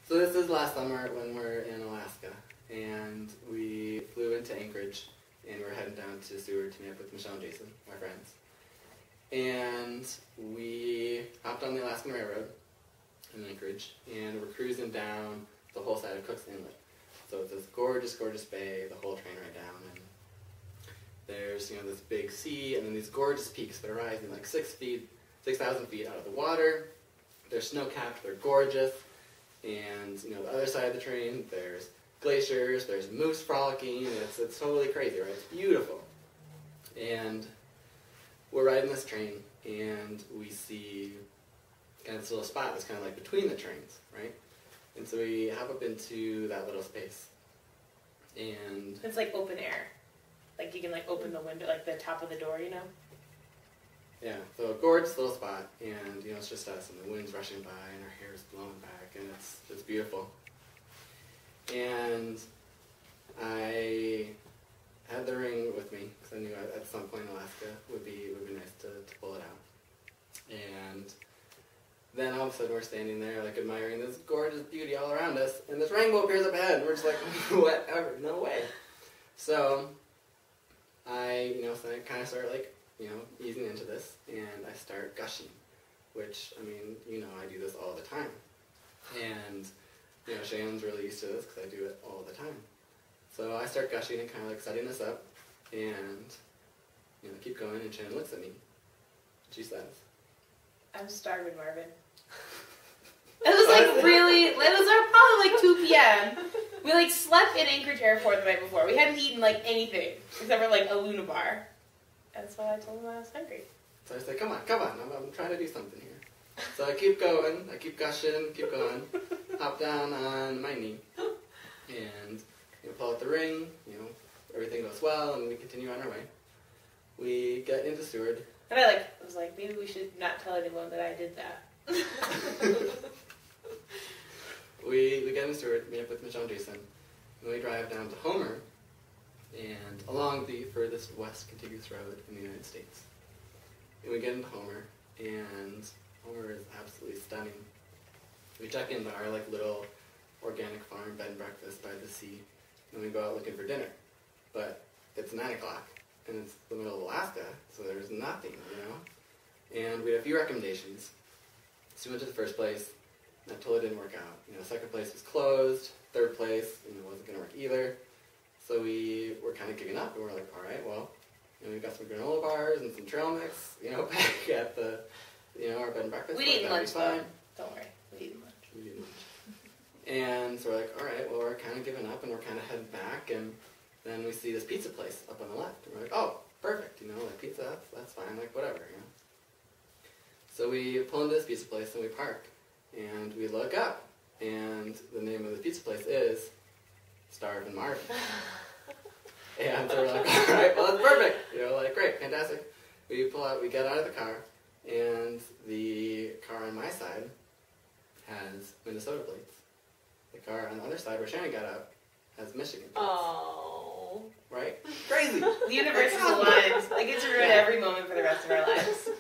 So this is last summer when we're in Alaska, and we flew into Anchorage, and we're heading down to Seward to meet up with Michelle and Jason, my friends. And we hopped on the Alaskan Railroad in Anchorage, and we're cruising down the whole side of Cook's Inlet. So it's this gorgeous, gorgeous bay, the whole train right down, and there's, this big sea, and then these gorgeous peaks that are rising like 6,000 feet out of the water. They're snow-capped, they're gorgeous, and, the other side of the train, there's glaciers, there's moose frolicking, it's totally crazy, right? It's beautiful. And we're riding this train, and we see kind of this little spot that's kind of like between the trains, right? And so we hop up into that little space, and it's like open air. Like you can open the window, like the top of the door, Yeah, so a gorgeous little spot, and it's just us, and the wind's rushing by, and our hair is blowing back, and it's beautiful. And I had the ring with me because I knew at some point in Alaska would be nice to pull it out. And then all of a sudden we're standing there admiring this gorgeous beauty all around us, and this rainbow appears up ahead, and we're just like, whatever, no way. So I kind of start easing into this, and I start gushing, which, I do this all the time. And, Shannon's really used to this because I do it all the time. So I start gushing and kind of setting this up, and, keep going, and Shannon looks at me. She says, I'm starving, Marvin. It was probably 2 p.m. We slept in Anchorage Airport the night before. We hadn't eaten anything except for a Luna bar. And so I told him I was hungry. So I said, come on, I'm trying to do something here. So I keep going, I keep gushing, keep going, hop down on my knee, and pull out the ring, everything goes well, and we continue on our way. We get into Seward. And I was like, maybe we should not tell anyone that I did that. We get into Seward, meet up with Michelle and Jason, and we drive down to Homer, and along the furthest west contiguous road in the United States. And we get into Homer, and Homer is absolutely stunning. We check into our little organic farm bed and breakfast by the sea, and we go out looking for dinner. But it's 9 o'clock, and it's the middle of Alaska, so there's nothing, And we had a few recommendations. So we went to the first place, and that totally didn't work out. Second place was closed, third place, wasn't going to work either. So we were kind of giving up, and we're like, all right, well, we've got some granola bars and some trail mix, back at the, our bed and breakfast. We eat lunch, though. Don't worry, we eat lunch. And so we're like, all right, well, we're kind of giving up, and we're kind of heading back, and then we see this pizza place up on the left, and we're like, oh, perfect, pizza, that's fine, whatever, So we pull into this pizza place, and we park, and we look up, and the name of the pizza place is Starvin' Marvin. And so we're like, all right, well, that's perfect. Great, fantastic. We pull out, we get out of the car, and the car on my side has Minnesota plates. The car on the other side, where Shannon got out, has Michigan plates. Oh. Right? Crazy. The universe is aligned. I get to ruin every moment for the rest of our lives.